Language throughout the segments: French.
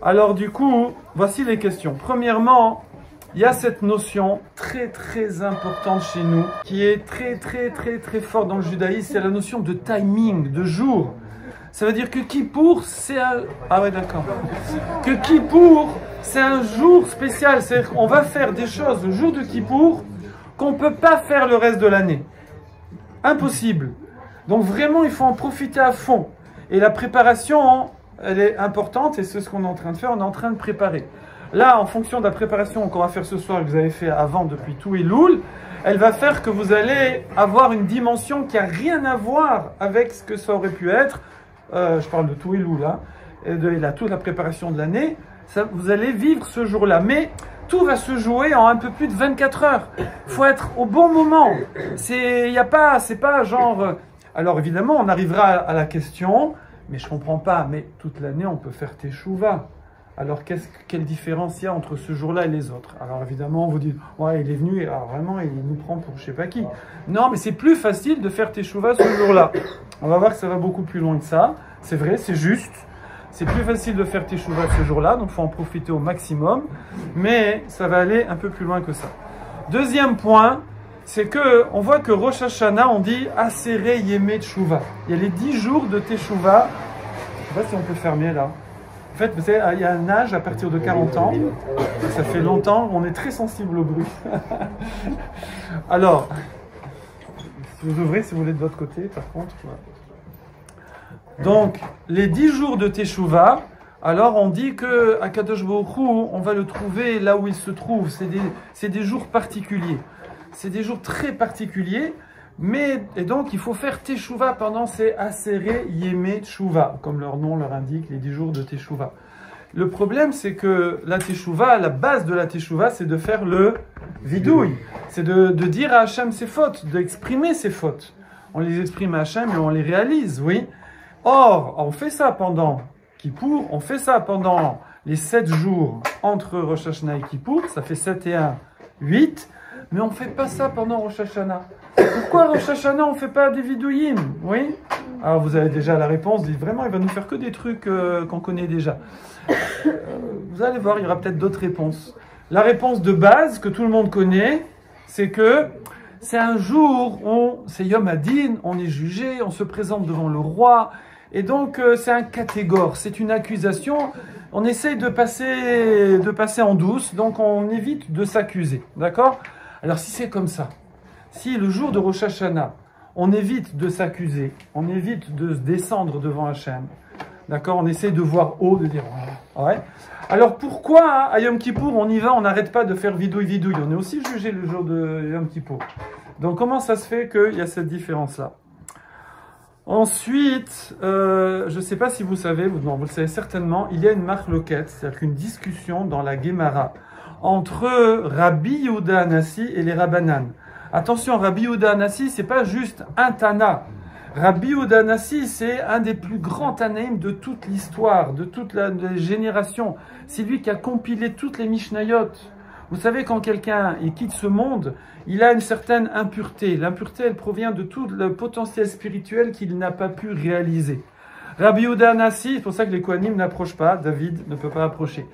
Alors du coup, voici les questions. Premièrement, il y a cette notion très importante chez nous, qui est très forte dans le judaïsme, c'est la notion de timing, de jour. Ça veut dire que Kippour, c'est un... Ah ouais, d'accord. Que Kippour, c'est un jour spécial. C'est-à-dire qu'on va faire des choses le jour de Kippour qu'on ne peut pas faire le reste de l'année. Impossible. Donc vraiment, il faut en profiter à fond. Et la préparation, elle est importante et c'est ce qu'on est en train de faire. On est en train de préparer. Là, en fonction de la préparation qu'on va faire ce soir, que vous avez fait avant depuis tout Elul, elle va faire que vous allez avoir une dimension qui n'a rien à voir avec ce que ça aurait pu être. Je parle de tout Elul, là, et de toute la préparation de l'année. Vous allez vivre ce jour-là. Mais tout va se jouer en un peu plus de 24 heures. Il faut être au bon moment. C'est pas genre... Alors évidemment, on arrivera à la question, mais je ne comprends pas. Mais toute l'année, on peut faire Teshuvah. Alors, quelle différence il y a entre ce jour-là et les autres? Alors, évidemment, on vous dit, ouais, il est venu, alors vraiment, il nous prend pour je sais pas qui. Non, mais c'est plus facile de faire Teshuvah ce jour-là. On va voir que ça va beaucoup plus loin que ça. C'est vrai, c'est juste. C'est plus facile de faire Teshuvah ce jour-là, donc il faut en profiter au maximum. Mais ça va aller un peu plus loin que ça. Deuxième point, c'est que on voit que Rosh Hashanah, on dit Aseret Yemei Teshuvah. Il y a les 10 jours de Teshuvah. Je ne sais pas si on peut fermer là. En fait, vous savez, il y a un âge à partir de 40 ans, ça fait longtemps, on est très sensible au bruit. Alors, vous ouvrez si vous voulez de votre côté, par contre. Donc, les 10 jours de Teshuvah, alors on dit que à Kadosh Baruch Hu, on va le trouver là où il se trouve. C'est des jours particuliers. C'est des jours très particuliers. Et donc, il faut faire Teshuvah pendant ces Aseret Yemei Teshuvah, comme leur nom leur indique, les 10 jours de Teshuvah. Le problème, c'est que la Teshuvah, la base de la Teshuvah, c'est de faire le vidouille. C'est de dire à Hachem ses fautes, d'exprimer ses fautes. On les exprime à Hachem et on les réalise, oui. Or, on fait ça pendant Kippour, on fait ça pendant les 7 jours entre Rosh Hashanah et Kippour, ça fait 7 et 1, 8, mais on ne fait pas ça pendant Rosh Hashanah. Pourquoi Rosh Hashanah, on ne fait pas des vidouïm? Oui. Alors vous avez déjà la réponse, vraiment il va nous faire que des trucs qu'on connaît déjà. Vous allez voir, il y aura peut-être d'autres réponses. La réponse de base que tout le monde connaît, c'est que c'est un jour où c'est Yom Hadin, on est jugé, on se présente devant le roi, et donc c'est un catégore, c'est une accusation. On essaye de passer en douce, donc on évite de s'accuser, d'accord? Alors si c'est comme ça, si le jour de Rosh Hashanah, on évite de s'accuser, on évite de se descendre devant Hachem, d'accord, on essaie de voir haut, de dire ouais. Alors pourquoi à Yom Kippour on y va, on n'arrête pas de faire vidouille? On est aussi jugé le jour de Yom Kippour. Donc comment ça se fait qu'il y a cette différence-là? Ensuite, je ne sais pas si vous savez, non, vous le savez certainement, il y a une marloquette, c'est-à-dire qu'une discussion dans la Gemara entre Rabbi Yehuda Hanassi et les Rabbanan. Attention, Rabbi Yehuda Hanassi, c'est pas juste un Tana. Rabbi Yehuda Hanassi, c'est un des plus grands Tanaïm de toute l'histoire, de toute la génération. C'est lui qui a compilé toutes les Mishnayot. Vous savez, quand quelqu'un quitte ce monde, il a une certaine impureté. L'impureté, elle provient de tout le potentiel spirituel qu'il n'a pas pu réaliser. Rabbi Yehuda Hanassi, c'est pour ça que les Kohanim n'approchent pas, David ne peut pas approcher.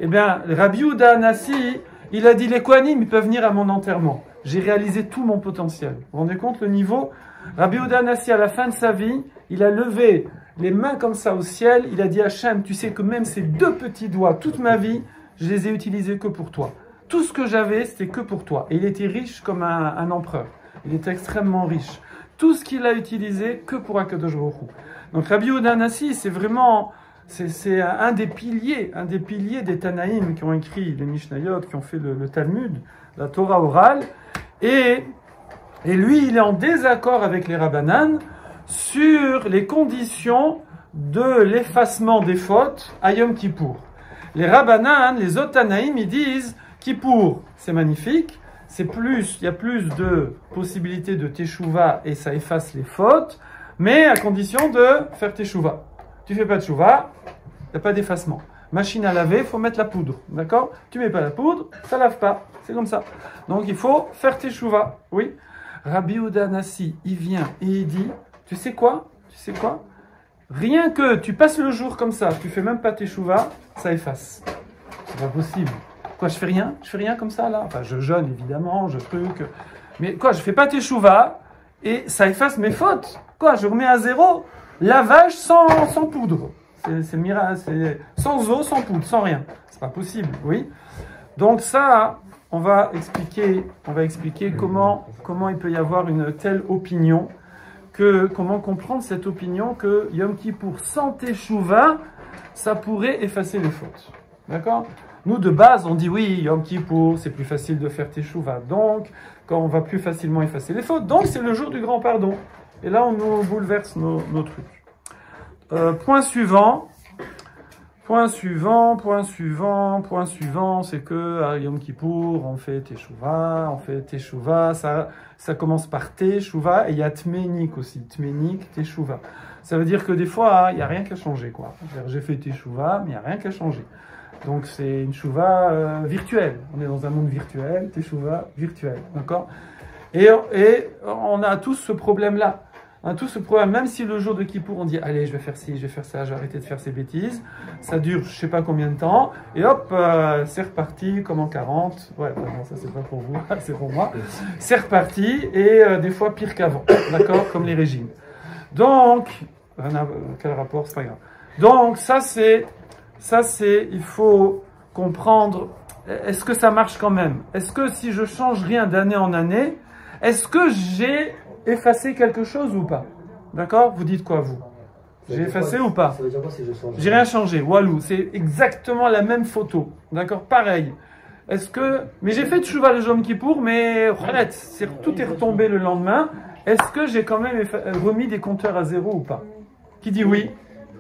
Eh bien, Rabbi Yehuda Hanassi, il a dit, les Kohanim, ils peuvent venir à mon enterrement. J'ai réalisé tout mon potentiel. Vous vous rendez compte le niveau? Rabbi Yehuda Hanassi, à la fin de sa vie, il a levé les mains comme ça au ciel. Il a dit à Hachem, tu sais que même ces 2 petits doigts, toute ma vie, je les ai utilisés que pour toi. Tout ce que j'avais, c'était que pour toi. Et il était riche comme un empereur. Il était extrêmement riche. Tout ce qu'il a utilisé, que pour Akadosh Baruch Hu. Donc Rabbi Yehuda Hanassi, c'est vraiment... C'est un des piliers des Tanaïm qui ont écrit les Mishnayot, qui ont fait le Talmud, la Torah orale. Et lui, il est en désaccord avec les Rabbanan sur les conditions de l'effacement des fautes à Yom Kippour. Les Rabbanan, les autres Tanaïm, ils disent Kippour, c'est magnifique, il y a plus de possibilités de Teshuvah et ça efface les fautes, mais à condition de faire Teshuvah. Tu fais pas Teshuvah, il n'y a pas d'effacement. Machine à laver, il faut mettre la poudre, d'accord? Tu mets pas la poudre, ça lave pas, c'est comme ça. Donc il faut faire Teshuvah, oui. Rabbi Yehuda Hanassi, il vient et il dit, tu sais quoi? Rien que tu passes le jour comme ça, tu fais même pas teshuva, ça efface. C'est pas possible. Quoi, je fais rien? Je fais rien comme ça, là? Enfin, je jeûne, évidemment, je truc. Mais quoi, je fais pas teshuva et ça efface mes fautes. Quoi, je remets à zéro. Lavage sans poudre. C'est miracle, c'est sans eau, sans poudre, sans rien. C'est pas possible, oui. Donc ça, on va expliquer comment il peut y avoir une telle opinion, comment comprendre cette opinion que Yom Kippour sans teshuva, ça pourrait effacer les fautes. D'accord? Nous, de base, on dit oui, Yom Kippour, c'est plus facile de faire teshuva. Donc, quand on va plus facilement effacer les fautes, donc c'est le jour du grand pardon. Et là, on nous bouleverse nos trucs. Point suivant, c'est que à Yom Kippour, on fait teshuva, ça commence par teshuva, et il y a tmenik aussi, tmenik, teshuva. Ça veut dire que des fois, il n'y a rien qu'à changer, quoi. J'ai fait teshuva, mais il n'y a rien qu'à changer. Donc c'est une teshuva virtuelle. On est dans un monde virtuel, teshuva virtuel, d'accord? Et on a tous ce problème-là. Tout ce problème, même si le jour de Kippour, on dit allez, je vais faire ci, je vais faire ça, je vais arrêter de faire ces bêtises, ça dure je sais pas combien de temps, et hop, c'est reparti comme en 40. Ouais, non, ça c'est pas pour vous, c'est pour moi. C'est reparti, et des fois pire qu'avant, d'accord, comme les régimes. Donc, quel rapport, c'est pas grave. Donc, ça c'est, il faut comprendre, est-ce que ça marche quand même? Est-ce que si je change rien d'année en année, est-ce que j'ai effacé quelque chose ou pas? D'accord? Vous dites quoi, vous? J'ai effacé ou pas? Ça veut dire quoi si je change? J'ai rien changé, walou, c'est exactement la même photo. D'accord? Pareil. Est-ce que... Mais j'ai fait teshuva le Yom Kippour, mais tout est retombé le lendemain. Est-ce que j'ai quand même remis des compteurs à zéro ou pas? Qui dit oui?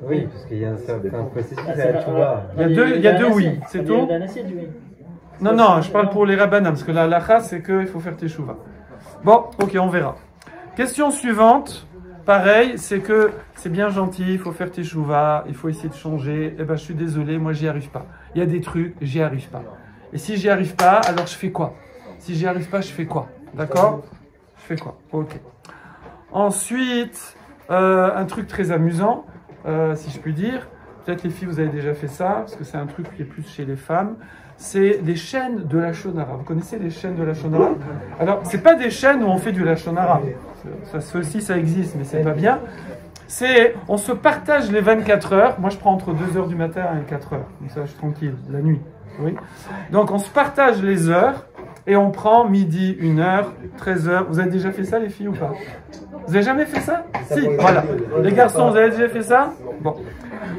Oui, parce qu'il y a un certain processus à la teshuva. Il y a deux oui, c'est tout? Non, je parle pour les rabbanim, parce que la halakha, c'est qu'il faut faire teshuva. Bon, ok, on verra. Question suivante, pareil, c'est que c'est bien gentil, il faut faire teshuva, il faut essayer de changer. Eh ben, je suis désolé, moi, j'y arrive pas. Il y a des trucs, j'y arrive pas. Et si j'y arrive pas, alors je fais quoi? Si j'y arrive pas, je fais quoi? D'accord? Je fais quoi? Ok. Ensuite, un truc très amusant, si je puis dire. Peut-être les filles, vous avez déjà fait ça, parce que c'est un truc qui est plus chez les femmes. C'est les chaînes de la Shonara. Vous connaissez les chaînes de la Shonara? Alors, c'est pas des chaînes où on fait du la Shonara. Ceci, ça existe, mais c'est pas bien. On se partage les 24 heures. Moi, je prends entre 2 heures du matin et 4 heures. Comme ça, je suis tranquille, la nuit. Oui. Donc, on se partage les heures et on prend midi, 1 heure, 13 heures. Vous avez déjà fait ça, les filles, ou pas? Vous avez jamais fait ça? Si, voilà. Les garçons, vous avez déjà fait ça? Bon.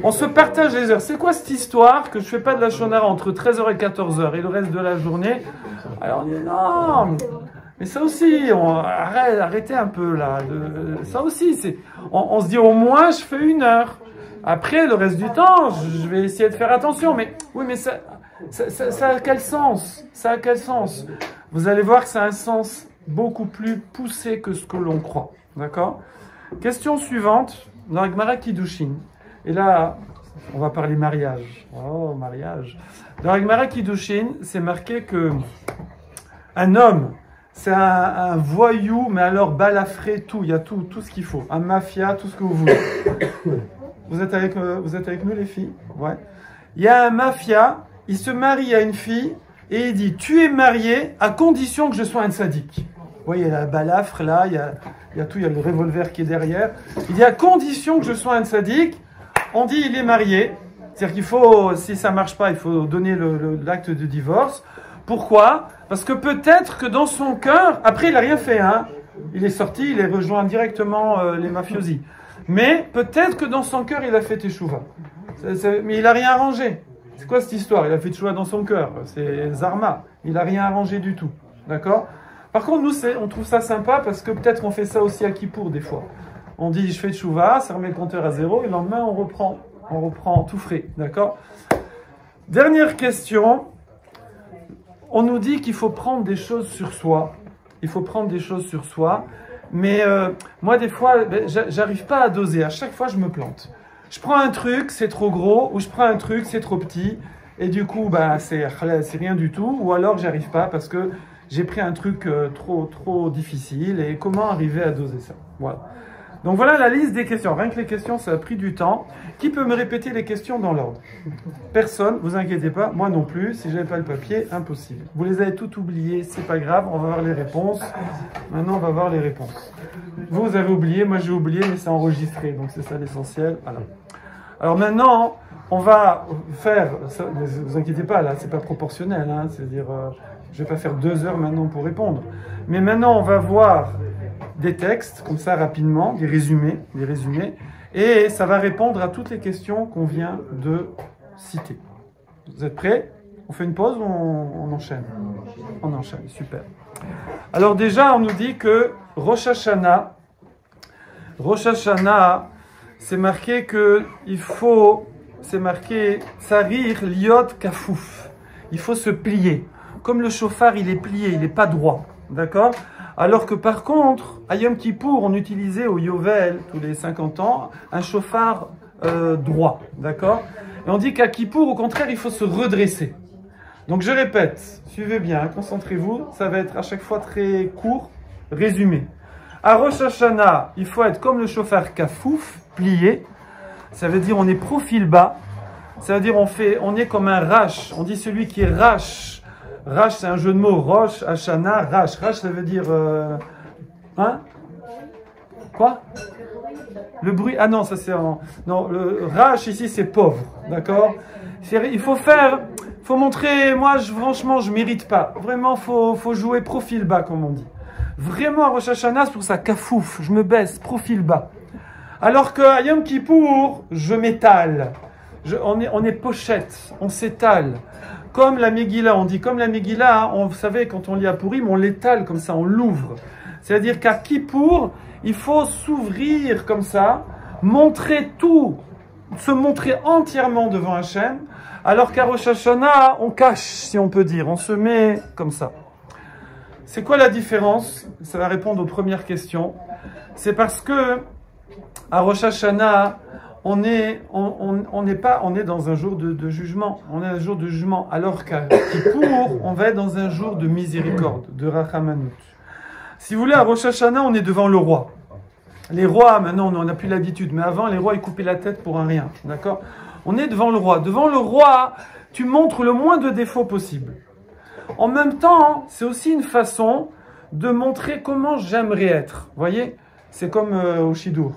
On se partage les heures. C'est quoi cette histoire que je fais pas de la shonara entre 13h et 14h et le reste de la journée? Alors on dit non, mais ça aussi, arrêtez un peu là. Ça aussi, on se dit au moins je fais 1 heure. Après le reste du temps, je vais essayer de faire attention. Mais oui, mais ça a quel sens? Ça a quel sens? Vous allez voir que ça a un sens beaucoup plus poussé que ce que l'on croit. D'accord? Question suivante, dans la Gemara Kiddushin. Et là, on va parler mariage. Oh, mariage. Dans la Gemara Kiddushin, c'est marqué que un homme, c'est un voyou, mais alors balafré, tout. Il y a tout ce qu'il faut. Un mafia, tout ce que vous voulez. Vous êtes avec nous, les filles? Ouais. Il y a un mafia, il se marie à une fille, et il dit, tu es marié à condition que je sois un sadique. Vous voyez, il y a la balafre, là, il y a tout, il y a le revolver qui est derrière. Il dit, à condition que je sois un sadique, on dit il est marié, c'est-à-dire qu'il faut, si ça marche pas, il faut donner l'acte de divorce. Pourquoi? Parce que peut-être que dans son cœur, après il a rien fait, hein. Il est sorti, il est rejoint directement les mafiosi. Mais peut-être que dans son cœur il a fait teshuva. Mais il a rien arrangé. C'est quoi cette histoire? Il a fait teshuva dans son cœur. C'est Zarma. Il a rien arrangé du tout. D'accord? Par contre, nous, on trouve ça sympa parce que peut-être on fait ça aussi à Kippour des fois. On dit, je fais teshuva, ça remet le compteur à zéro, et le lendemain, on reprend tout frais, d'accord? Dernière question. On nous dit qu'il faut prendre des choses sur soi. Il faut prendre des choses sur soi. Mais moi, des fois, j'arrive pas à doser. À chaque fois, je me plante. Je prends un truc, c'est trop gros, ou je prends un truc, c'est trop petit. Et du coup, c'est rien du tout. Ou alors, j'arrive pas parce que j'ai pris un truc trop difficile. Et comment arriver à doser ça? Voilà. Donc voilà la liste des questions. Rien que les questions, ça a pris du temps. Qui peut me répéter les questions dans l'ordre? Personne, vous inquiétez pas, moi non plus. Si j'avais pas le papier, impossible. Vous les avez toutes oubliées, c'est pas grave, on va voir les réponses. Maintenant, on va voir les réponses. Vous avez oublié, moi j'ai oublié, mais c'est enregistré, donc c'est ça l'essentiel. Voilà. Alors maintenant, on va faire, ne vous inquiétez pas, là, c'est pas proportionnel, hein, c'est-à-dire, je vais pas faire 2 heures maintenant pour répondre. Mais maintenant, on va voir des textes, comme ça, rapidement, des résumés, et ça va répondre à toutes les questions qu'on vient de citer. Vous êtes prêts? On fait une pause ou on enchaîne? On enchaîne, super. Alors déjà, on nous dit que Rosh Hashanah, c'est marqué que il faut, c'est marqué Tsarir liot kafouf. Il faut se plier. Comme le chauffard, il est plié, il n'est pas droit. D'accord? Alors que par contre, à Yom Kippour, on utilisait au Yovel, tous les 50 ans, un chauffard droit. D'accord? Et on dit qu'à Kippour, au contraire, il faut se redresser. Donc je répète, suivez bien, concentrez-vous, ça va être à chaque fois très court, résumé. À Rosh Hashanah, il faut être comme le chauffard kafouf, plié. Ça veut dire on est profil bas. Ça veut dire on est comme un rash. On dit celui qui est rash. Rash, c'est un jeu de mots. Rosh Hashanah, rash. Rash, ça veut dire hein? Quoi? Le bruit. Ah non, ça c'est non. Le rash ici c'est pauvre, d'accord? Il faut montrer. Moi, franchement, je mérite pas. Vraiment, faut jouer profil bas, comme on dit. Vraiment, à Rosh Hashanah, c'est pour ça, kafouf, je me baisse, profil bas. Alors qu'à Yom Kippour, je m'étale. On est pochette, on s'étale. Comme la Megillah, on dit comme la Megillah, vous savez, quand on lit à Purim, on l'étale comme ça, on l'ouvre. C'est-à-dire qu'à Kippour, il faut s'ouvrir comme ça, montrer tout, se montrer entièrement devant Hachem, alors qu'à Rosh Hashanah, on cache, si on peut dire, on se met comme ça. C'est quoi la différence? Ça va répondre aux premières questions. C'est parce que à Rosh Hashanah, on est dans un jour de jugement. On est un jour de jugement. Alors qu'à Kippour, on va être dans un jour de miséricorde, de Rachamanut. Si vous voulez, à Rosh Hashanah, on est devant le roi. Les rois, maintenant, on n'a plus l'habitude. Mais avant, les rois, ils coupaient la tête pour un rien. D'accord? On est devant le roi. Devant le roi, tu montres le moins de défauts possible. En même temps, c'est aussi une façon de montrer comment j'aimerais être. Vous voyez? C'est comme au Shidour.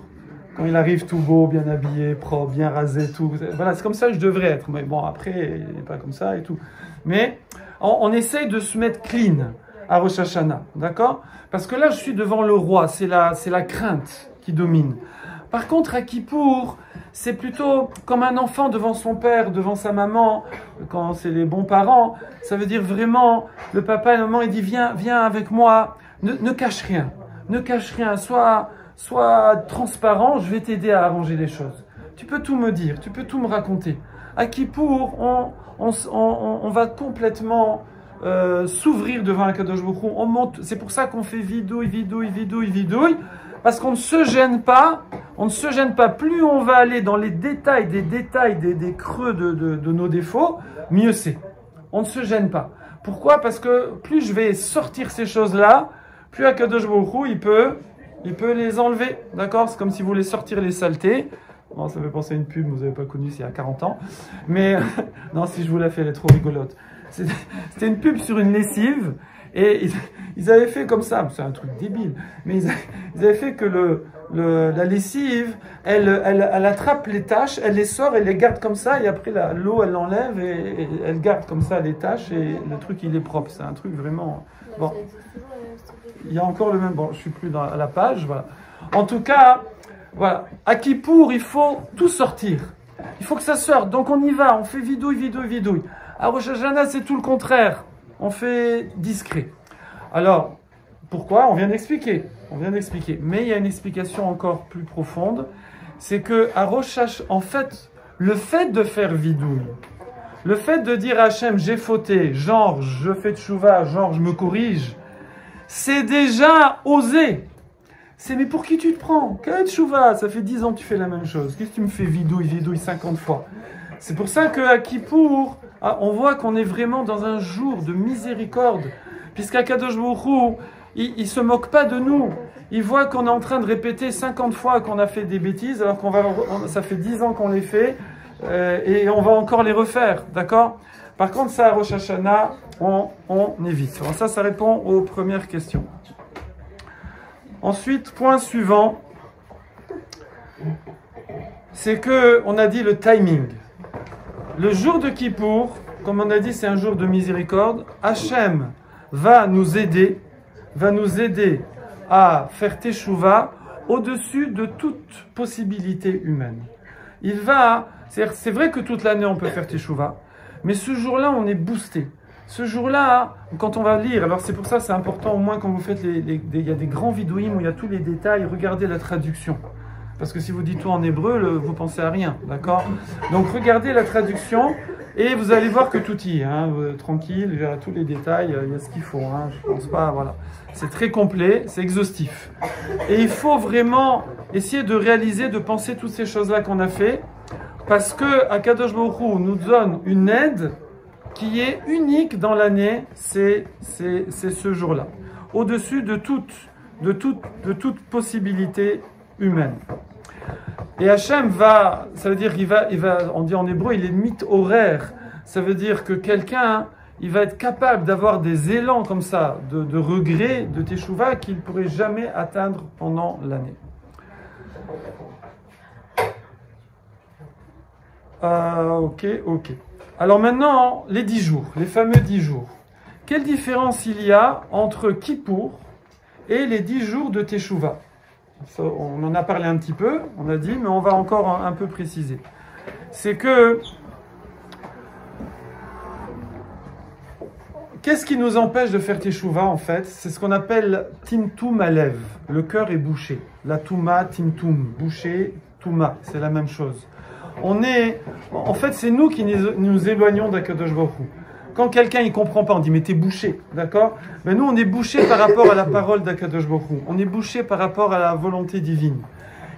Quand il arrive tout beau, bien habillé, propre, bien rasé, tout. Voilà, c'est comme ça que je devrais être. Mais bon, après, il n'est pas comme ça et tout. Mais on essaye de se mettre clean à Rosh Hashanah. D'accord? Parce que là, je suis devant le roi. C'est la crainte qui domine. Par contre, à Kippour, c'est plutôt comme un enfant devant son père, devant sa maman, quand c'est les bons parents. Ça veut dire vraiment, le papa et la maman, il dit, viens avec moi, ne cache rien. Ne cache rien, sois transparent, je vais t'aider à arranger les choses. Tu peux tout me dire, tu peux tout me raconter. À Kippour, on va complètement s'ouvrir devant un Kadosh Baruch Hu. On monte, c'est pour ça qu'on fait vidouille, parce qu'on ne se gêne pas. On ne se gêne pas. Plus on va aller dans les détails, des creux de nos défauts, mieux c'est. On ne se gêne pas. Pourquoi? Parce que plus je vais sortir ces choses-là, plus Akadosh Baruch Hu, il peut les enlever. D'accord? C'est comme si vous voulez sortir les saletés. Bon, ça me fait penser à une pub, vous n'avez pas connu, c'est il y a 40 ans. Mais, non, si je vous la fais, elle est trop rigolote. C'était une pub sur une lessive. Et ils avaient fait comme ça, c'est un truc débile, mais ils avaient fait que la lessive, elle attrape les taches, elle les sort, elle les garde comme ça, et après l'eau, elle l'enlève, et elle garde comme ça les taches, et le truc, il est propre. C'est un truc vraiment... Bon, il y a encore le même... Bon, je suis plus à la page, voilà. En tout cas, voilà, à Kippour, il faut tout sortir. Il faut que ça sorte, donc on y va, on fait vidouille. À Rosh Hashanah, c'est tout le contraire. On fait discret. Alors, pourquoi? On vient d'expliquer. Mais il y a une explication encore plus profonde. C'est que à Rosh Hashanah, en fait, le fait de faire vidouille, le fait de dire à Hachem, j'ai fauté, genre, je fais tchouva, genre, je me corrige, c'est déjà osé. C'est, mais pour qui tu te prends? Quel tchouva? Ça fait 10 ans que tu fais la même chose. Qu'est-ce que tu me fais vidouille 50 fois? C'est pour ça qu'à Kippour, on voit qu'on est vraiment dans un jour de miséricorde, puisqu'à Kadosh Baruch Hu, il ne se moque pas de nous. il voit qu'on est en train de répéter 50 fois qu'on a fait des bêtises, alors ça fait 10 ans qu'on les fait, et on va encore les refaire, d'accord? Par contre, ça, à Rosh Hashanah, on évite. Alors ça répond aux premières questions. Ensuite, point suivant, c'est que on a dit le timing. Le jour de Kippour, comme on a dit, c'est un jour de miséricorde. Hachem va nous aider à faire Teshuvah au-dessus de toute possibilité humaine. C'est vrai que toute l'année on peut faire Teshuvah, mais ce jour-là on est boosté. Ce jour-là, quand on va lire, alors c'est pour ça c'est important au moins quand vous faites il y a des grands vidouim où il y a tous les détails, regardez la traduction. Parce que si vous dites tout en hébreu, vous pensez à rien, d'accord? Donc regardez la traduction et vous allez voir que tout y est, hein, tranquille, il y a tous les détails, il y a ce qu'il faut, hein, je pense pas, voilà. C'est très complet, c'est exhaustif. Et il faut vraiment essayer de réaliser, de penser toutes ces choses-là qu'on a fait, parce que Akadosh Baruch Hu nous donne une aide qui est unique dans l'année, c'est ce jour-là, au-dessus de toute possibilité humaine. Et Hachem ça veut dire on dit en hébreu, il est mythe horaire. Ça veut dire que quelqu'un, il va être capable d'avoir des élans comme ça, de regret, de teshuvah, qu'il ne pourrait jamais atteindre pendant l'année. Ok. Alors maintenant, les 10 jours, les fameux 10 jours. Quelle différence il y a entre Kippour et les 10 jours de teshuvah? Ça, on en a parlé un petit peu, on a dit, mais on va encore un peu préciser. C'est que, qu'est-ce qui nous empêche de faire Teshuvah en fait? C'est ce qu'on appelle Timtum Alev. Le cœur est bouché. La Touma, Timtum, bouché, Touma, c'est la même chose. En fait, c'est nous qui nous éloignons d'Akadosh Baruch Hu. Quand quelqu'un il comprend pas, on dit mais t'es bouché, d'accord? Mais nous on est bouché par rapport à la parole d'Akadosh Baruch Hu. On est bouché par rapport à la volonté divine.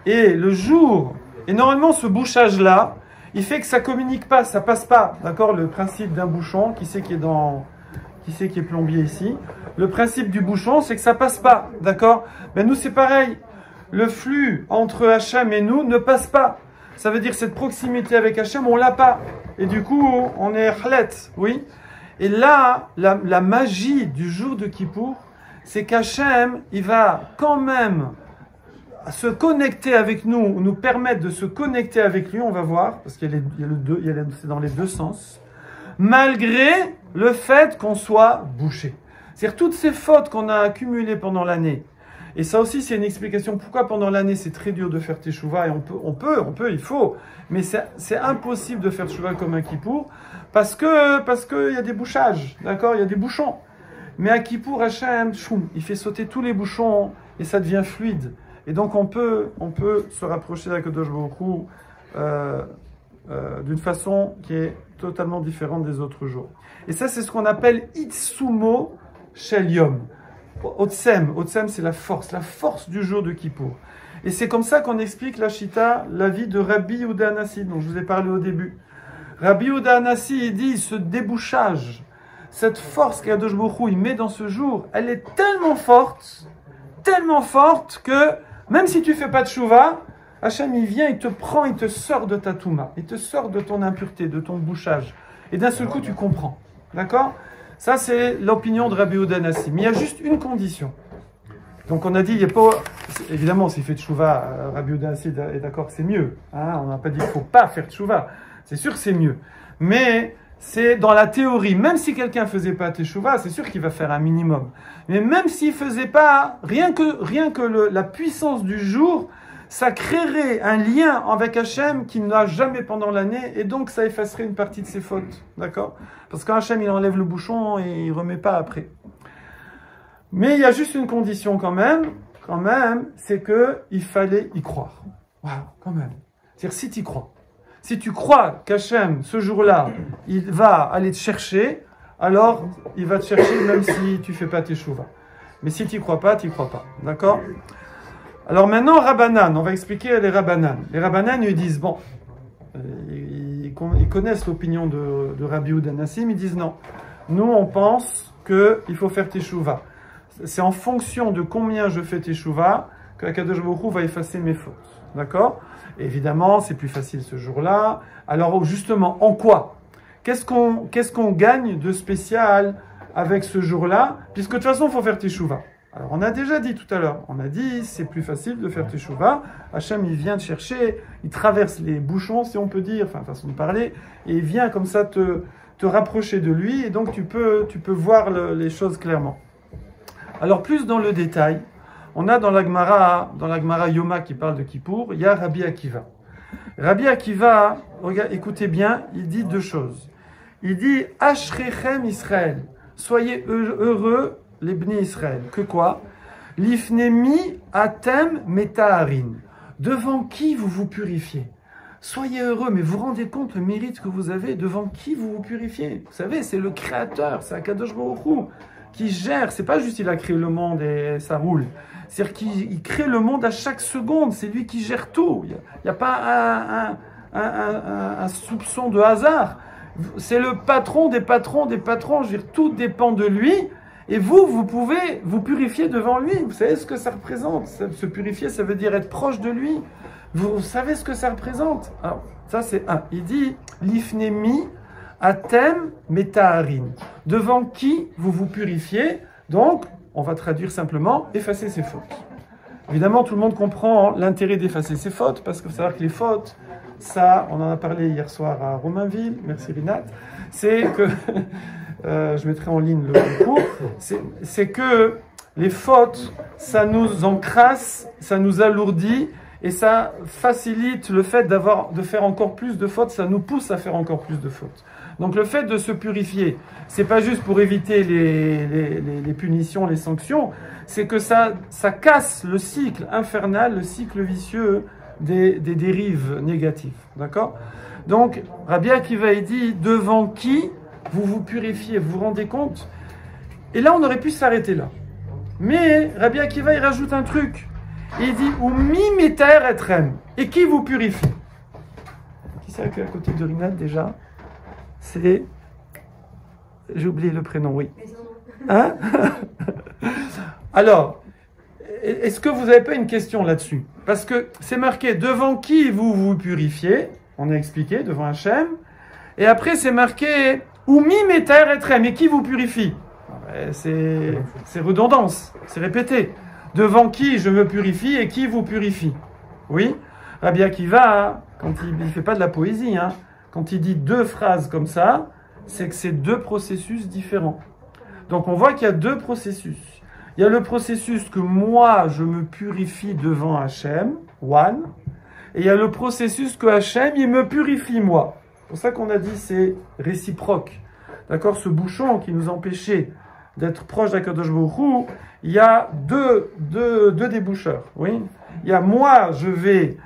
Et le jour, et normalement ce bouchage là, il fait que ça communique pas, ça passe pas, d'accord? Le principe d'un bouchon, qui c'est qui est plombier ici? Le principe du bouchon, c'est que ça passe pas, d'accord? Mais nous c'est pareil. Le flux entre Hachem et nous ne passe pas. Ça veut dire cette proximité avec Hachem, on l'a pas. Et du coup, on est chlet, oui. Et là, la magie du jour de Kippour, c'est qu'Hachem, il va quand même se connecter avec nous, nous permettre de se connecter avec lui, on va voir, parce qu'il y a c'est dans les deux sens, malgré le fait qu'on soit bouché. C'est-à-dire toutes ces fautes qu'on a accumulées pendant l'année. Et ça aussi, c'est une explication pourquoi pendant l'année, c'est très dur de faire Teshuvah, et on peut, il faut, mais c'est impossible de faire Teshuvah comme un Kippour, parce que y a des bouchages, d'accord, il y a des bouchons. Mais à Kippour, Hachem, il fait sauter tous les bouchons, et ça devient fluide. Et donc on peut se rapprocher d'Akadosh Baruch Hu d'une façon qui est totalement différente des autres jours. Et ça, c'est ce qu'on appelle Itsumo Shel Yom. Otsem, c'est la force du jour de Kippour. Et c'est comme ça qu'on explique la Shita, la vie de Rabbi Yehuda Hanassi, dont je vous ai parlé au début. Rabbi Yehuda Hanassi, il dit, ce débouchage, cette force qu'Akadosh Baruch Hu il met dans ce jour, elle est tellement forte que même si tu fais pas de Teshuvah, Hachem il vient, il te prend, il te sort de ta touma, il te sort de ton impureté, de ton bouchage. Et d'un seul coup, tu comprends. D'accord? Ça, c'est l'opinion de Rabbi Yehuda Hanassi. Mais il y a juste une condition. Donc, on a dit, il n'y a pas... Évidemment, s'il fait Teshuvah, Rabbi Yehuda Hanassi est d'accord que c'est mieux. Hein? On n'a pas dit qu'il ne faut pas faire Teshuvah. C'est sûr que c'est mieux. Mais c'est dans la théorie. Même si quelqu'un ne faisait pas Teshuvah, c'est sûr qu'il va faire un minimum. Mais même s'il ne faisait pas, rien que la puissance du jour, ça créerait un lien avec Hachem qu'il n'a jamais pendant l'année, et donc ça effacerait une partie de ses fautes, d'accord? Parce qu'Hachem, il enlève le bouchon et il ne remet pas après. Mais il y a juste une condition quand même, c'est qu'il fallait y croire. Voilà, quand même. C'est-à-dire, si tu y crois, si tu crois qu'Hachem, ce jour-là, il va aller te chercher, alors il va te chercher même si tu ne fais pas tes teshuvah. Mais si tu n'y crois pas, d'accord? Alors maintenant, Rabbanan, on va expliquer les Rabbanan. Les Rabbanan, ils disent, bon, ils connaissent l'opinion de Rabbi Yehuda Hanassi, mais ils disent non. Nous, on pense qu'il faut faire teshuvah. C'est en fonction de combien je fais teshuvah que Akadosh Baruch Hu va effacer mes fautes. D'accord? Évidemment, c'est plus facile ce jour-là. Alors justement, en quoi? Qu'est-ce qu'on gagne de spécial avec ce jour-là? Puisque de toute façon, il faut faire teshuva. Alors on a déjà dit tout à l'heure, on a dit c'est plus facile de faire teshuva. Hachem il vient te chercher, il traverse les bouchons si on peut dire, enfin façon de parler, et il vient comme ça te rapprocher de lui, et donc tu peux voir les choses clairement. Alors plus dans le détail, on a dans la Gemara Yoma qui parle de Kippour, il y a Rabbi Akiva. Rabbi Akiva, regarde, écoutez bien, il dit deux choses. Il dit Ashrechem Israël, soyez heureux les Bnei Israël. Que quoi? L'ifnemi atem metaharin. Devant qui vous vous purifiez? Soyez heureux, mais vous rendez compte le mérite que vous avez devant qui vous vous purifiez? Vous savez, c'est le Créateur, c'est Akadosh Baruch Hu qui gère. C'est pas juste il a créé le monde et ça roule. C'est-à-dire qu'il crée le monde à chaque seconde. C'est lui qui gère tout. Il n'y a pas un soupçon de hasard. C'est le patron des patrons des patrons. Je veux dire, tout dépend de lui. Et vous pouvez vous purifier devant lui. Vous savez ce que ça représente? Se purifier, ça veut dire être proche de lui. Vous savez ce que ça représente? Alors, ça c'est un. Il dit, l'ifnemi atem metaharin. Devant qui vous vous purifiez. Donc, on va traduire simplement, effacer ses fautes. Évidemment, tout le monde comprend l'intérêt d'effacer ses fautes, parce que vous savez que les fautes, ça, on en a parlé hier soir à Romainville, merci Rinat, c'est que... je mettrai en ligne le cours, c'est que les fautes, ça nous encrasse, ça nous alourdit et ça facilite le fait de faire encore plus de fautes, ça nous pousse à faire encore plus de fautes. Donc le fait de se purifier, c'est pas juste pour éviter les punitions, les sanctions, c'est que ça casse le cycle infernal, le cycle vicieux des dérives négatives. D'accord? Donc Rabbi Akiva dit, devant qui vous vous purifiez, vous vous rendez compte? Et là, on aurait pu s'arrêter là. Mais Rabbi Akiva, il rajoute un truc. Il dit, ou mi meter etrem. Et qui vous purifie? Qui c'est à côté de Rinat déjà? C'est... J'ai oublié le prénom, oui. Hein? Alors, est-ce que vous n'avez pas une question là-dessus? Parce que c'est marqué, devant qui vous vous purifiez? On a expliqué, devant Hachem. Et après, c'est marqué... Ou mi meter etrem, et qui vous purifie? C'est redondance, c'est répété. Devant qui je me purifie et qui vous purifie? Oui, Rabbi Akiva, quand il ne fait pas de la poésie, hein, quand il dit deux phrases comme ça, c'est que c'est deux processus différents. Donc on voit qu'il y a deux processus. Il y a le processus que moi je me purifie devant Hachem, one, et il y a le processus que Hachem il me purifie moi. C'est pour ça qu'on a dit c'est réciproque. D'accord? Ce bouchon qui nous empêchait d'être proche d'Akadosh Baruch Hu, il y a deux déboucheurs. Oui? Il y a moi, je vais,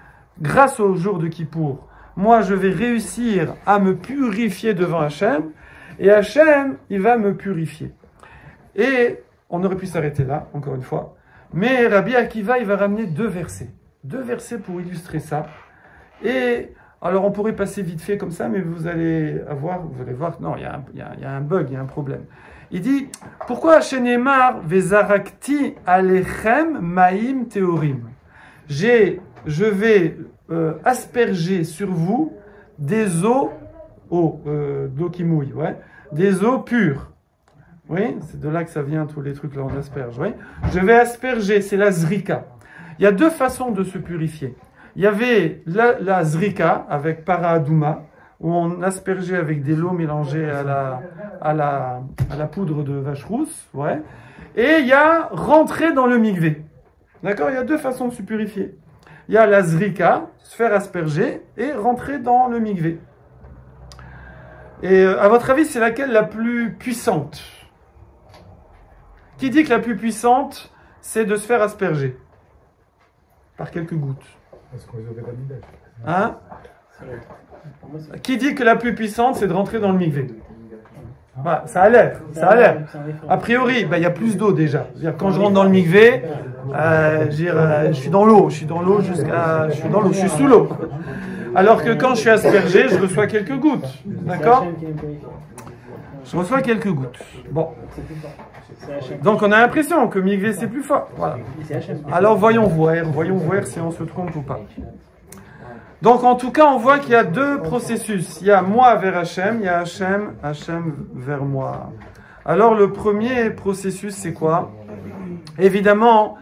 grâce au jour de Kippour, moi je vais réussir à me purifier devant Hachem, et Hachem, il va me purifier. Et on aurait pu s'arrêter là, encore une fois, mais Rabbi Akiva, il va ramener deux versets pour illustrer ça. Et alors on pourrait passer vite fait comme ça, mais vous allez voir, non, il y a un bug, il y a un problème. Il dit, pourquoi Shenemar vezarakti alechem maim teorim? Je vais asperger sur vous des eaux, d'eau qui mouille, ouais, des eaux pures. Oui, c'est de là que ça vient tous les trucs là on asperge, oui. Je vais asperger, c'est la zrika. Il y a deux façons de se purifier. Il y avait la zrika avec para-adouma, où on aspergeait avec de l'eau mélangée à la poudre de vache rousse, ouais. Et il y a rentrer dans le mikvé. D'accord? Il y a deux façons de se purifier. Il y a la zrika, se faire asperger, et rentrer dans le mikvé. Et à votre avis, c'est laquelle la plus puissante? Qui dit que la plus puissante, c'est de se faire asperger? Par quelques gouttes. Hein? Qui dit que la plus puissante, c'est de rentrer dans le mikvé? Bah, ça a l'air. A priori, il y a plus d'eau déjà. Quand je rentre dans le mikvé, je suis dans l'eau. Je suis sous l'eau. Alors que quand je suis aspergé, je reçois quelques gouttes. D'accord? Je reçois quelques gouttes. Bon. Donc on a l'impression que Mikvé c'est plus fort. Voilà. Alors voyons voir si on se trompe ou pas. Donc en tout cas, on voit qu'il y a deux processus. Il y a moi vers Hachem, il y a Hachem vers moi. Alors le premier processus, c'est quoi? Évidemment,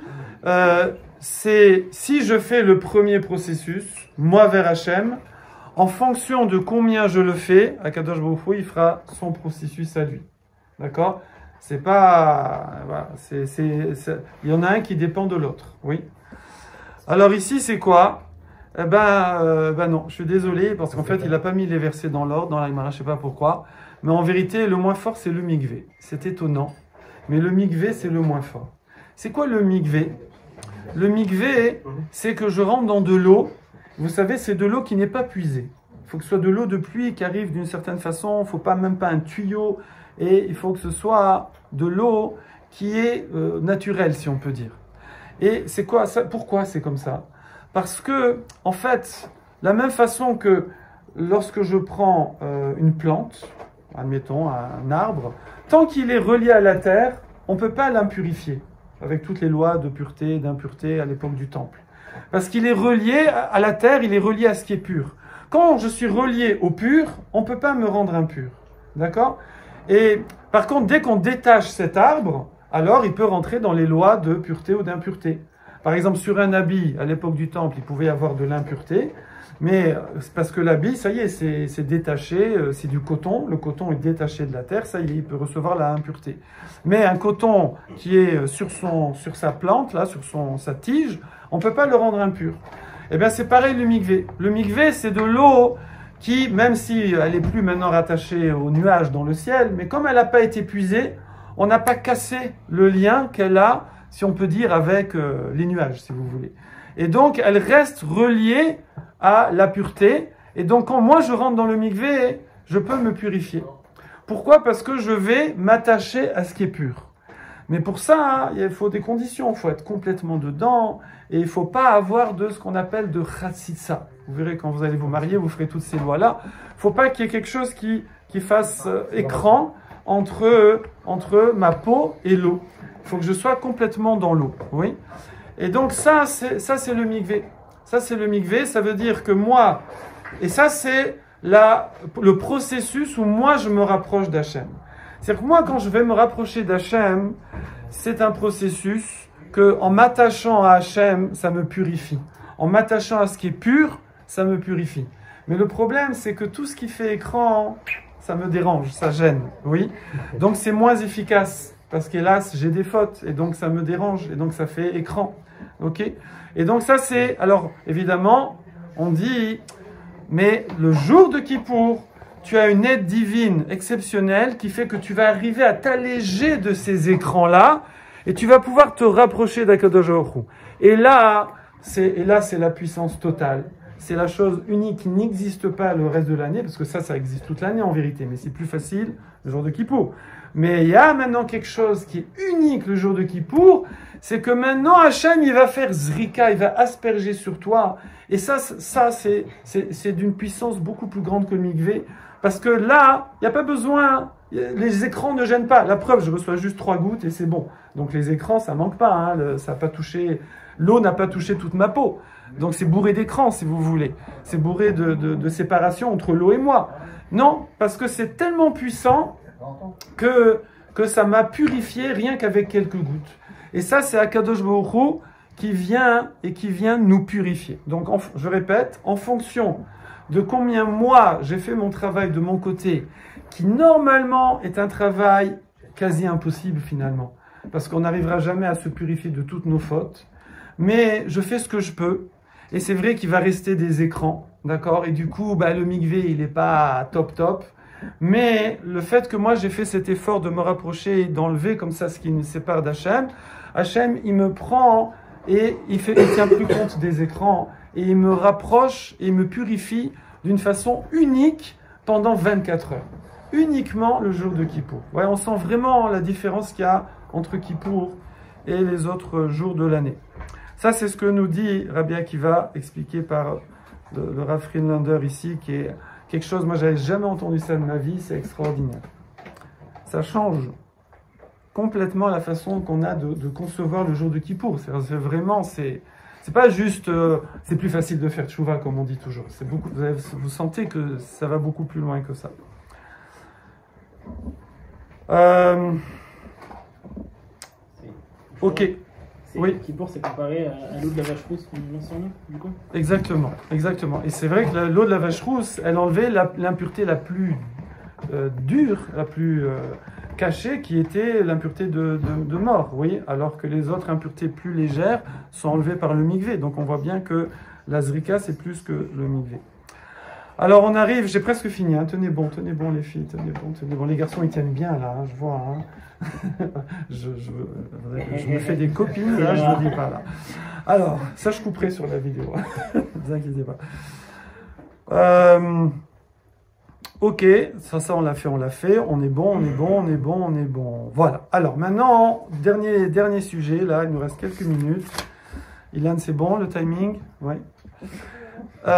c'est si je fais le premier processus, moi vers Hachem, en fonction de combien je le fais, Akadosh Baruch Hu, il fera son processus à lui. D'accord? C'est pas... Voilà, il y en a un qui dépend de l'autre. Oui. Alors ici, c'est quoi? Eh ben non, je suis désolé, parce qu'en fait, il n'a pas mis les versets dans l'ordre, dans la Gemara, je ne sais pas pourquoi. Mais en vérité, le moins fort, c'est le mikvé. C'est étonnant, mais le mikvé, c'est le moins fort. C'est quoi le mikvé? Le mikvé, c'est que je rentre dans de l'eau. Vous savez, c'est de l'eau qui n'est pas puisée. Il faut que ce soit de l'eau de pluie qui arrive d'une certaine façon. Il ne faut même pas un tuyau. Et il faut que ce soit de l'eau qui est naturelle, si on peut dire. Et c'est quoi ça? Pourquoi c'est comme ça? Parce que, en fait, la même façon que lorsque je prends une plante, admettons un arbre, tant qu'il est relié à la terre, on ne peut pas l'impurifier, avec toutes les lois de pureté et d'impureté à l'époque du temple. Parce qu'il est relié à la terre, il est relié à ce qui est pur. Quand je suis relié au pur, on ne peut pas me rendre impur. D'accord? Et par contre, dès qu'on détache cet arbre, alors il peut rentrer dans les lois de pureté ou d'impureté. Par exemple, sur un habit, à l'époque du temple, il pouvait y avoir de l'impureté, mais c'est parce que l'habit, ça y est, c'est détaché, c'est du coton, le coton est détaché de la terre, ça y est, il peut recevoir la impureté. Mais un coton qui est sur sa plante, là, sa tige, on ne peut pas le rendre impur. Eh bien, c'est pareil le mikvé. Le mikvé, c'est de l'eau qui, même si elle n'est plus maintenant rattachée aux nuages dans le ciel, mais comme elle n'a pas été puisée, on n'a pas cassé le lien qu'elle a, si on peut dire, avec les nuages, si vous voulez. Et donc, elle reste reliée à la pureté. Et donc, quand moi, je rentre dans le mikvé, je peux me purifier. Pourquoi? Parce que je vais m'attacher à ce qui est pur. Mais pour ça, il faut des conditions. Il faut être complètement dedans. Et il ne faut pas avoir de ce qu'on appelle de chatzitza. Vous verrez, quand vous allez vous marier, vous ferez toutes ces lois-là. Il ne faut pas qu'il y ait quelque chose qui fasse écran entre ma peau et l'eau. Il faut que je sois complètement dans l'eau, oui. Et donc ça c'est le mikvé. Ça c'est le mikvé, ça veut dire que moi, et ça c'est le processus où moi je me rapproche d'Hachem. C'est-à-dire que moi quand je vais me rapprocher d'Hachem, c'est un processus que en m'attachant à Hachem, ça me purifie. En m'attachant à ce qui est pur, ça me purifie. Mais le problème c'est que tout ce qui fait écran, ça me dérange, ça gêne, oui. Donc c'est moins efficace. Parce qu'hélas, j'ai des fautes, et donc ça me dérange, et donc ça fait écran. Ok? Et donc ça c'est... Alors, évidemment, on dit, mais le jour de Kippour, tu as une aide divine exceptionnelle qui fait que tu vas arriver à t'alléger de ces écrans-là, et tu vas pouvoir te rapprocher d'Akadosh Baruch Hu. Et là, c'est la puissance totale. C'est la chose unique qui n'existe pas le reste de l'année, parce que ça existe toute l'année en vérité, mais c'est plus facile le jour de Kippour. Mais il y a maintenant quelque chose qui est unique le jour de Kippour, c'est que maintenant Hachem il va faire zrika, il va asperger sur toi. Et ça c'est d'une puissance beaucoup plus grande que le mikvé, parce que là, il n'y a pas besoin, les écrans ne gênent pas. La preuve, je reçois juste 3 gouttes et c'est bon. Donc les écrans, ça manque pas, hein, ça n'a pas touché, l'eau n'a pas touché toute ma peau. Donc c'est bourré d'écrans si vous voulez. C'est bourré de séparation entre l'eau et moi. Non, parce que c'est tellement puissant que ça m'a purifié rien qu'avec quelques gouttes. Et ça, c'est Akadosh Baruch Hu qui vient nous purifier. Donc, je répète, en fonction de combien moi j'ai fait mon travail de mon côté, qui normalement est un travail quasi impossible finalement, parce qu'on n'arrivera jamais à se purifier de toutes nos fautes, mais je fais ce que je peux, et c'est vrai qu'il va rester des écrans, d'accord? Et du coup, le mikvé, il n'est pas top, mais le fait que moi j'ai fait cet effort de me rapprocher et d'enlever comme ça ce qui nous sépare d'Hachem, Hachem il me prend et il tient plus compte des écrans et il me rapproche et il me purifie d'une façon unique pendant 24 heures. Uniquement le jour de Kippour. Ouais, on sent vraiment la différence qu'il y a entre Kippour et les autres jours de l'année. Ça c'est ce que nous dit Rabbi Akiva, expliqué par le Rav Friedlander ici, qui est quelque chose, moi j'avais jamais entendu ça de ma vie, c'est extraordinaire. Ça change complètement la façon qu'on a de concevoir le jour de Kippour. C'est vraiment, c'est pas juste, c'est plus facile de faire tchouva comme on dit toujours. C'est beaucoup, vous sentez que ça va beaucoup plus loin que ça. Ok. Oui. Kippour, c'est comparé à l'eau de la vache rousse qu'on lance en eau, du coup. Exactement, exactement. Et c'est vrai que l'eau de la vache rousse, elle enlevait l'impureté la plus dure, la plus cachée, qui était l'impureté de mort, oui, alors que les autres impuretés plus légères sont enlevées par le mikvé. Donc on voit bien que la zrika, c'est plus que le mikvé. Alors on arrive, j'ai presque fini, hein. Tenez bon les filles, tenez bon. Les garçons ils tiennent bien là, hein, je vois. Hein. je me fais des copines, là je ne le dis pas là. Alors, ça je couperai sur la vidéo, ne vous inquiétez pas. Ok, ça on l'a fait, on est bon. Voilà, alors maintenant, dernier sujet, là il nous reste quelques minutes. Ilan, c'est bon le timing? Oui. Il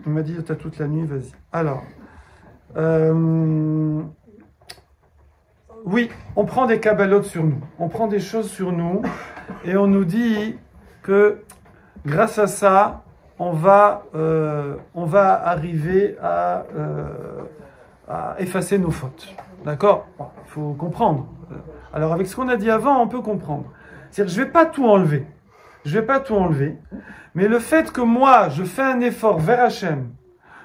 m'a dit, tu as toute la nuit, vas-y. Alors, oui, on prend des kabbalotes sur nous, on prend des choses sur nous, et on nous dit que grâce à ça, on va arriver à effacer nos fautes. D'accord? Il faut comprendre. Alors, avec ce qu'on a dit avant, on peut comprendre. C'est-à-dire, je ne vais pas tout enlever. Mais le fait que moi, je fais un effort vers Hachem,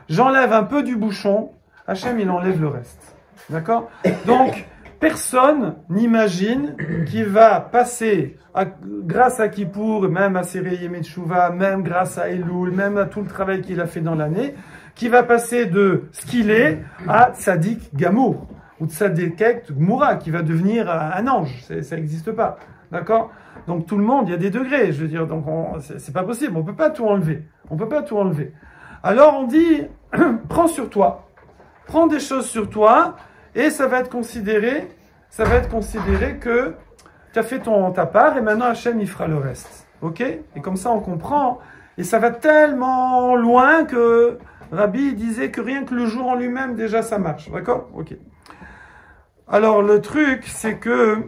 j'enlève un peu du bouchon, Hachem, il enlève le reste. D'accord? Donc, personne n'imagine qu'il va passer, grâce à Kippour, même à Serei Yemei Teshuvah, même grâce à Elul, même à tout le travail qu'il a fait dans l'année, qui va passer de ce qu'il est à Tzadik Gamour, ou Tzaddik Gmoura, qui va devenir un ange. Ça n'existe pas. D'accord? Donc tout le monde, il y a des degrés, je veux dire, donc c'est pas possible, on peut pas tout enlever. Alors on dit, prends sur toi, prends des choses sur toi, et ça va être considéré que tu as fait ta part, et maintenant Hachem il fera le reste. Ok? Et comme ça on comprend, et ça va tellement loin que Rabbi disait que rien que le jour en lui-même, déjà ça marche. D'accord? Ok. Alors le truc, c'est que...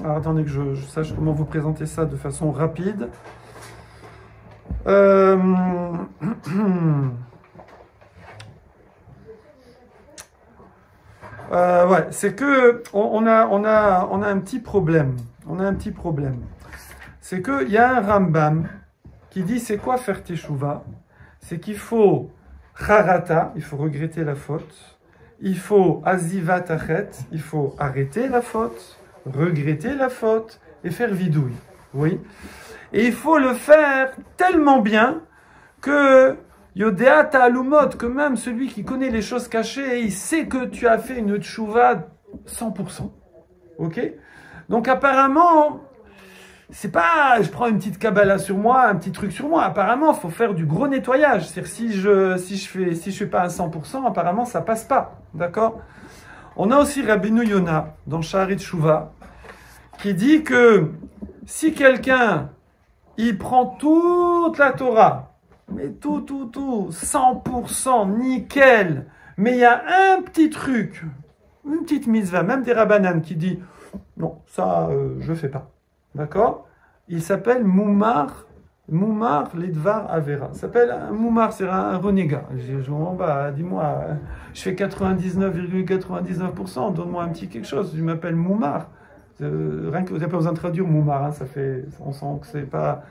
Alors, attendez que je sache comment vous présenter ça de façon rapide. Ouais, c'est que on a un petit problème. C'est qu'il y a un Rambam qui dit c'est quoi faire teshuva? C'est qu'il faut charata, il faut regretter la faute. Il faut azivat achet, il faut arrêter la faute. Regretter la faute et faire vidouille. Oui. Et il faut le faire tellement bien que Yodea Ta'alumot, que même celui qui connaît les choses cachées, il sait que tu as fait une tchouva 100%. Ok? Donc apparemment, c'est pas, je prends une petite Kabbalah sur moi, un petit truc sur moi. Apparemment, il faut faire du gros nettoyage. C'est-à-dire si je fais pas à 100%, apparemment ça passe pas. D'accord? On a aussi Rabbeinu Yona, dans Sha'arit Teshuvah, qui dit que si quelqu'un, il prend toute la Torah, mais tout, 100%, nickel, mais il y a un petit truc, une petite mitzvah, même des Rabbanan qui dit, non, ça, je ne fais pas. D'accord? Il s'appelle Moumar Ledvar Avera. Il s'appelle un Moumar, c'est un renégat. Dis-moi, je fais 99,99%, donne-moi un petit quelque chose, je m'appelle Moumar. Rien que vous n'avez pas besoin de traduire Moumar, hein, on sent que c'est pas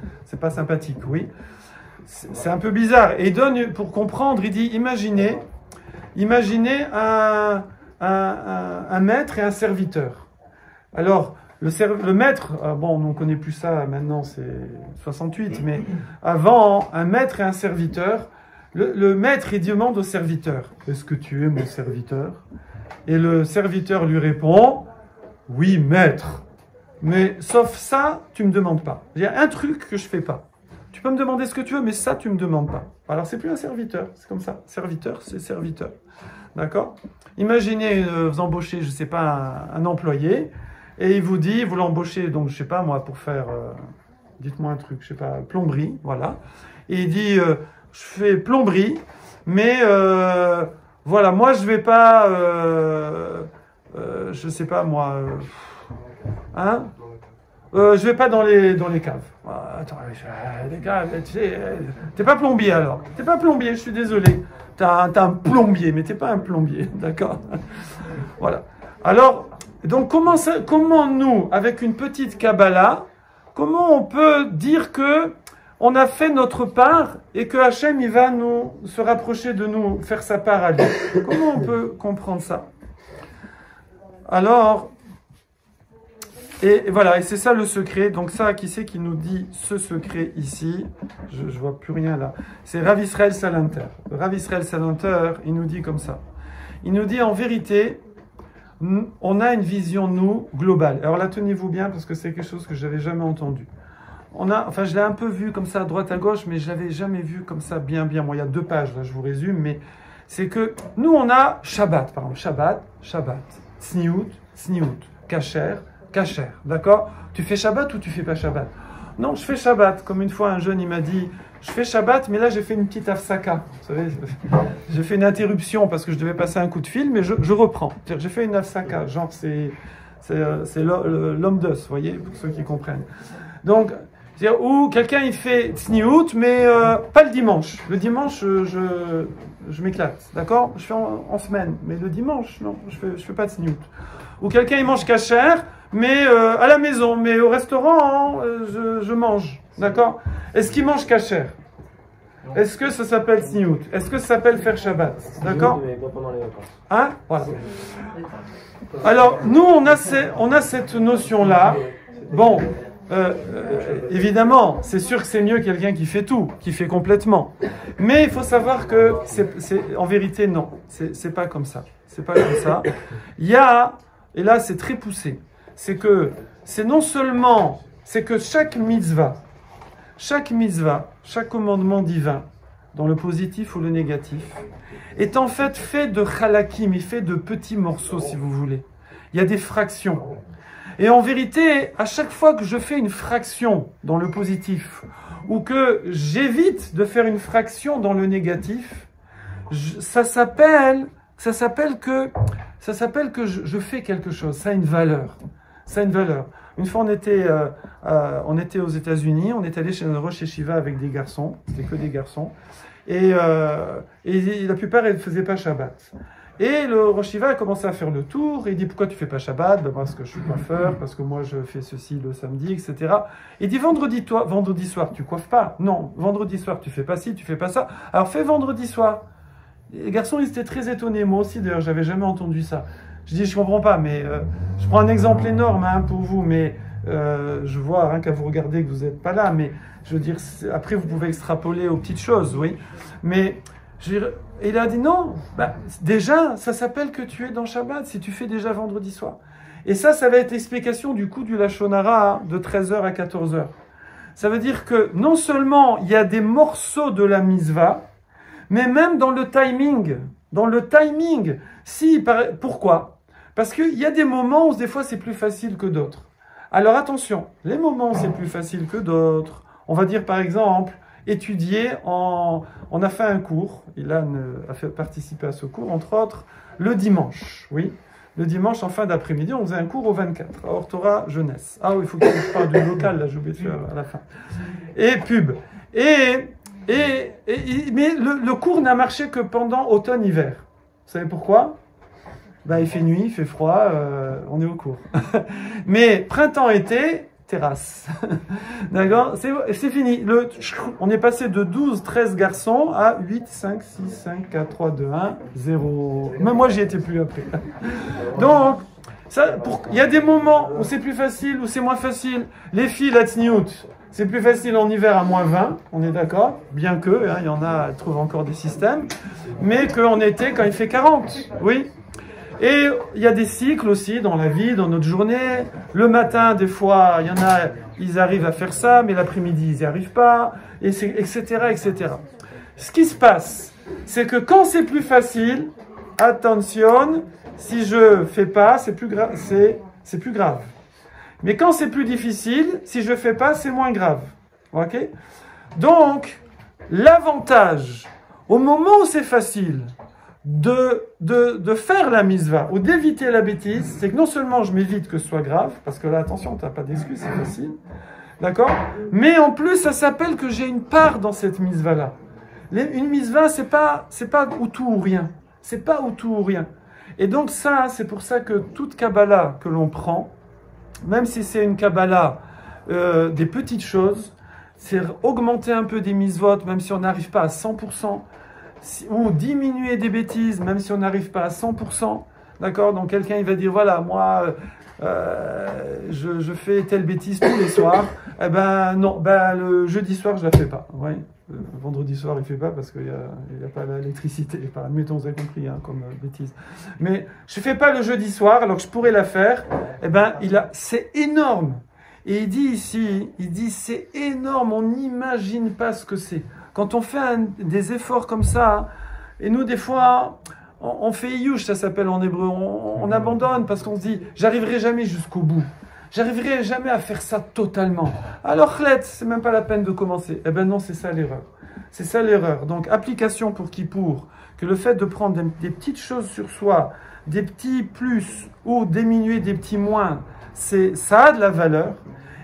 sympathique, oui. C'est un peu bizarre. Et il donne, pour comprendre, il dit, imaginez un maître et un serviteur. Alors, le maître, bon, on ne connaît plus ça, maintenant c'est 68, mais avant, un maître et un serviteur, le maître, il demande au serviteur, est-ce que tu es mon serviteur? Et le serviteur lui répond, oui, maître, mais sauf ça, tu ne me demandes pas. Il y a un truc que je ne fais pas. Tu peux me demander ce que tu veux, mais ça, tu ne me demandes pas. Alors, c'est plus un serviteur, c'est comme ça. Serviteur, c'est serviteur. D'accord? Imaginez, vous embauchez, je ne sais pas, un employé, et il vous dit, vous l'embauchez, donc je ne sais pas moi, pour faire, dites-moi un truc, je ne sais pas, plomberie, voilà. et il dit je fais plomberie, mais voilà, moi je vais pas, je sais pas moi, hein, je vais pas dans les caves. Ah, attends, les caves, tu sais, t'es pas plombier alors. T'es pas plombier, je suis désolé. T'as un plombier, mais t'es pas un plombier, d'accord? Voilà. Alors, donc comment nous, avec une petite Kabbalah, comment on peut dire que on a fait notre part et que Hachem il va nous se rapprocher de nous, faire sa part à lui? Comment on peut comprendre ça? Alors, et voilà, et c'est ça le secret. Donc ça, qui c'est qui nous dit ce secret ici? Je vois plus rien là. C'est Rav Israël Salanter. Rav Israël Salanter, il nous dit comme ça. Il nous dit en vérité, on a une vision, nous, globale. Alors là, tenez-vous bien, parce que c'est quelque chose que je n'avais jamais entendu. Enfin, je l'ai un peu vu comme ça, à droite, à gauche, mais je l'avais jamais vu comme ça, bien. Bon, il y a 2 pages, là, je vous résume, mais c'est que nous, on a Shabbat, par exemple. Shabbat. Tzniut, Kasher, d'accord? Tu fais Shabbat ou tu fais pas Shabbat? Non, je fais Shabbat. Comme une fois, un jeune, il m'a dit, je fais Shabbat, mais là, j'ai fait une petite afsaka. Vous savez, j'ai fait une interruption parce que je devais passer un coup de fil, mais je reprends. J'ai fait une afsaka, genre, c'est l'homme d'os, vous voyez, pour ceux qui comprennent. Donc, ou quelqu'un, il fait Tzniut, mais pas le dimanche. Le dimanche, je m'éclate, d'accord? Je fais en semaine, mais le dimanche, non, je fais pas de Tzniut. Ou quelqu'un, il mange kasher, mais à la maison, mais au restaurant, je mange, d'accord? Est-ce qu'il mange kasher? Est-ce que ça s'appelle Tzniut? Est-ce que ça s'appelle faire Shabbat? D'accord? Hein? Voilà. Alors, nous, on a cette notion-là. Bon, évidemment, c'est sûr que c'est mieux quelqu'un qui fait tout, qui fait complètement. Mais il faut savoir que en vérité, non, c'est pas comme ça. C'est pas comme ça. Il y a, et là, c'est très poussé. C'est que chaque mitzvah, chaque commandement divin, dans le positif ou le négatif, est en fait de chalakim, il fait de petits morceaux, si vous voulez. Il y a des fractions. Et en vérité, à chaque fois que je fais une fraction dans le positif, ou que j'évite de faire une fraction dans le négatif, ça s'appelle que je fais quelque chose. Ça a une valeur. Ça a une valeur. Une fois, on était aux États-Unis, on est allé chez un Rosh Yeshiva avec des garçons, c'était que des garçons, et la plupart ne faisaient pas Shabbat. Et le Rosh Yeshiva a commencé à faire le tour, et il dit pourquoi tu fais pas Shabbat? Ben parce que je suis coiffeur, parce que moi je fais ceci le samedi, etc. Il dit vendredi soir tu coiffes pas? Non, vendredi soir tu fais pas ci, tu fais pas ça. Alors fais vendredi soir. Les garçons ils étaient très étonnés, moi aussi d'ailleurs j'avais jamais entendu ça. Je dis je comprends pas, mais je prends un exemple énorme pour vous, mais je vois rien qu'à vous regarder que vous n'êtes pas là, mais je veux dire après vous pouvez extrapoler aux petites choses, oui. Mais et il a dit non, déjà, ça s'appelle que tu es dans Shabbat, si tu fais déjà vendredi soir. Et ça va être l'explication du coup du Lashon Hara de 13h à 14h. Ça veut dire que non seulement il y a des morceaux de la mitzvah, mais même dans le timing. Pourquoi? Parce qu'il y a des moments où des fois c'est plus facile que d'autres. Alors attention, les moments où c'est plus facile que d'autres, on va dire par exemple, étudier on a fait un cours, Ilan a fait participer à ce cours, entre autres, le dimanche, oui. Le dimanche, en fin d'après-midi, on faisait un cours au 24, à Ortora Jeunesse. Ah oui, il faut que je parle du local, là, j'ai oublié de faire à la fin. Et pub. Mais le cours n'a marché que pendant automne-hiver. Vous savez pourquoi? Il fait nuit, il fait froid, on est au cours. Mais printemps-été, terrasse. D'accord? C'est fini. On est passé de 12, 13 garçons à 8, 5, 6, 5, 4, 3, 2, 1, 0. Même moi, j'y étais plus après. Donc, il y a des moments où c'est plus facile, où c'est moins facile. Les filles, la tzniut, c'est plus facile en hiver à moins 20, on est d'accord? Bien que, il y en a, elles trouvent encore des systèmes. Mais qu'en été, quand il fait 40, oui. Et il y a des cycles aussi dans la vie, dans notre journée. Le matin, des fois, il y en a, ils arrivent à faire ça, mais l'après-midi, ils n'y arrivent pas, etc., etc. Ce qui se passe, c'est que quand c'est plus facile, attention, si je fais pas, c'est plus grave. Mais quand c'est plus difficile, si je fais pas, c'est moins grave. Ok? Donc, L'avantage, au moment où c'est facile de faire la mitzvah ou d'éviter la bêtise, c'est que non seulement je m'évite que ce soit grave, parce que là, attention, tu n'as pas d'excuse, c'est facile, d'accord? Mais en plus, ça s'appelle que j'ai une part dans cette mitzvah-là. Une mitzvah, c'est pas ou tout ou rien. C'est pas ou tout ou rien. Et donc ça, c'est pour ça que toute Kabbalah que l'on prend, même si c'est une Kabbalah des petites choses, c'est augmenter un peu des mitzvot, même si on n'arrive pas à 100%, ou diminuer des bêtises, même si on n'arrive pas à 100%. D'accord? Donc quelqu'un, il va dire, voilà, moi, je fais telle bêtise tous les soirs. Eh ben non, ben le jeudi soir, je la fais pas. Oui. Le vendredi soir, il ne fait pas parce qu'il n'y a pas l'électricité. Admettons, vous avez compris, hein, comme bêtise. Mais je ne fais pas le jeudi soir, alors que je pourrais la faire. Eh ben, c'est énorme. Et il dit ici, c'est énorme, on n'imagine pas ce que c'est. Quand on fait des efforts comme ça, et nous, des fois, on fait iyush, ça s'appelle en hébreu, on abandonne parce qu'on se dit, j'arriverai jamais jusqu'au bout. J'arriverai jamais à faire ça totalement. Alors, c'est même pas la peine de commencer. Eh ben non, c'est ça l'erreur. C'est ça l'erreur. Donc, application pour Kippour, que le fait de prendre des petites choses sur soi, des petits plus ou diminuer des petits moins, ça a de la valeur.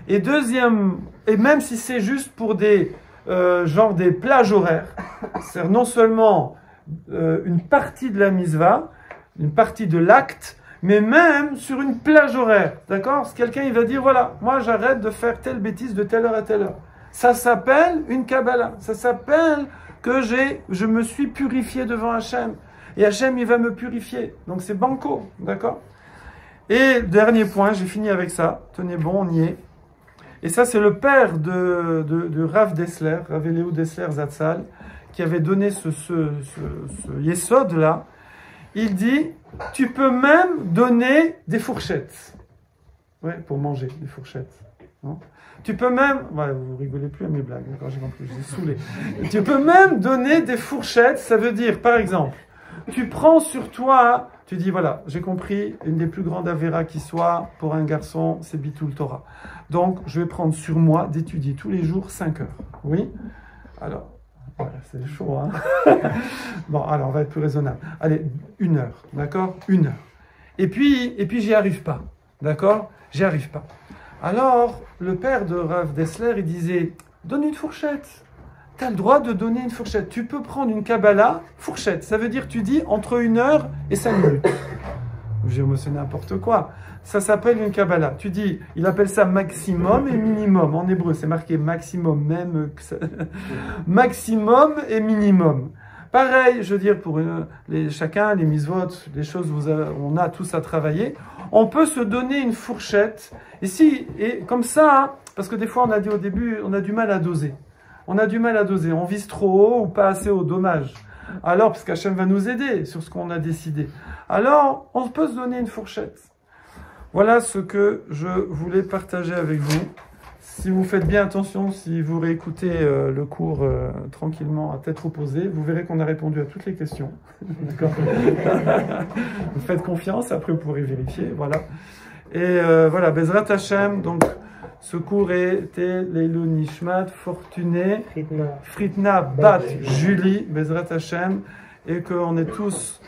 Et deuxième, et même si c'est juste pour des plages horaires, c'est non seulement une partie de la mitzvah, une partie de l'acte, mais même sur une plage horaire, d'accord? Quelqu'un, il va dire, voilà, moi j'arrête de faire telle bêtise de telle heure à telle heure. Ça s'appelle une Kabbalah. Ça s'appelle que je me suis purifié devant Hachem. Et Hachem, il va me purifier. Donc c'est banco, d'accord? Et dernier point, j'ai fini avec ça. Tenez bon, on y est. Et ça, c'est le père de Rav Dessler, Rav Eliyahu Dessler Zatzal, qui avait donné ce yesod-là. Il dit, tu peux même donner des fourchettes. Ouais, pour manger, des fourchettes. Non? Tu peux même... Ouais, vous rigolez plus à mes blagues, d'accord, j'ai compris, je vous ai saoulé. Tu peux même donner des fourchettes, ça veut dire, par exemple, tu prends sur toi, tu dis, voilà, j'ai compris, une des plus grandes avéras qui soit, pour un garçon, c'est Bitul Torah. Donc, je vais prendre sur moi d'étudier tous les jours 5 heures. Oui? Alors... Ouais, c'est chaud, hein. Bon, alors, on va être plus raisonnable. Allez, 1 heure, d'accord? 1 heure. Et puis j'y arrive pas, d'accord? J'y arrive pas. Alors, le père de Rav Dessler, il disait, donne une fourchette. Tu as le droit de donner une fourchette. Tu peux prendre une Kabbalah, fourchette. Ça veut dire, tu dis, entre 1 heure et 5 minutes. Je dis, c'est n'importe quoi. Ça s'appelle une Kabbalah. Tu dis, il appelle ça maximum et minimum. En hébreu, c'est marqué maximum, même maximum et minimum. Pareil, je veux dire, pour chacun, les mitzvot, les choses on a tous à travailler, on peut se donner une fourchette. Et comme ça, hein, parce que des fois, on a dit au début, on a du mal à doser. On a du mal à doser. On vise trop haut ou pas assez haut, dommage. Alors, parce qu'Hachem va nous aider sur ce qu'on a décidé. Alors, on peut se donner une fourchette. Voilà ce que je voulais partager avec vous. Si vous faites bien attention, si vous réécoutez le cours tranquillement à tête reposée, vous verrez qu'on a répondu à toutes les questions. D'accord. Vous faites confiance, après vous pourrez vérifier. Voilà. Et voilà, Bezrat Hashem, donc ce cours était Leilou Nishmat, Fortuné, Fritna Bat Julie, Bezrat Hashem, et qu'on ait tous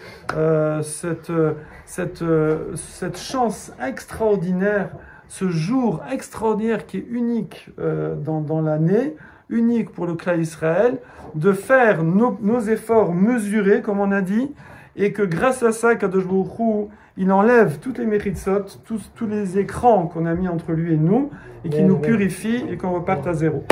cette chance extraordinaire, ce jour extraordinaire qui est unique dans l'année, unique pour le Klal Israël, de faire nos efforts mesurés, comme on a dit, et que grâce à ça, Kadosh Baruch Hu, il enlève toutes les méritsot, tous les écrans qu'on a mis entre lui et nous, et qui nous purifie et qu'on reparte à zéro.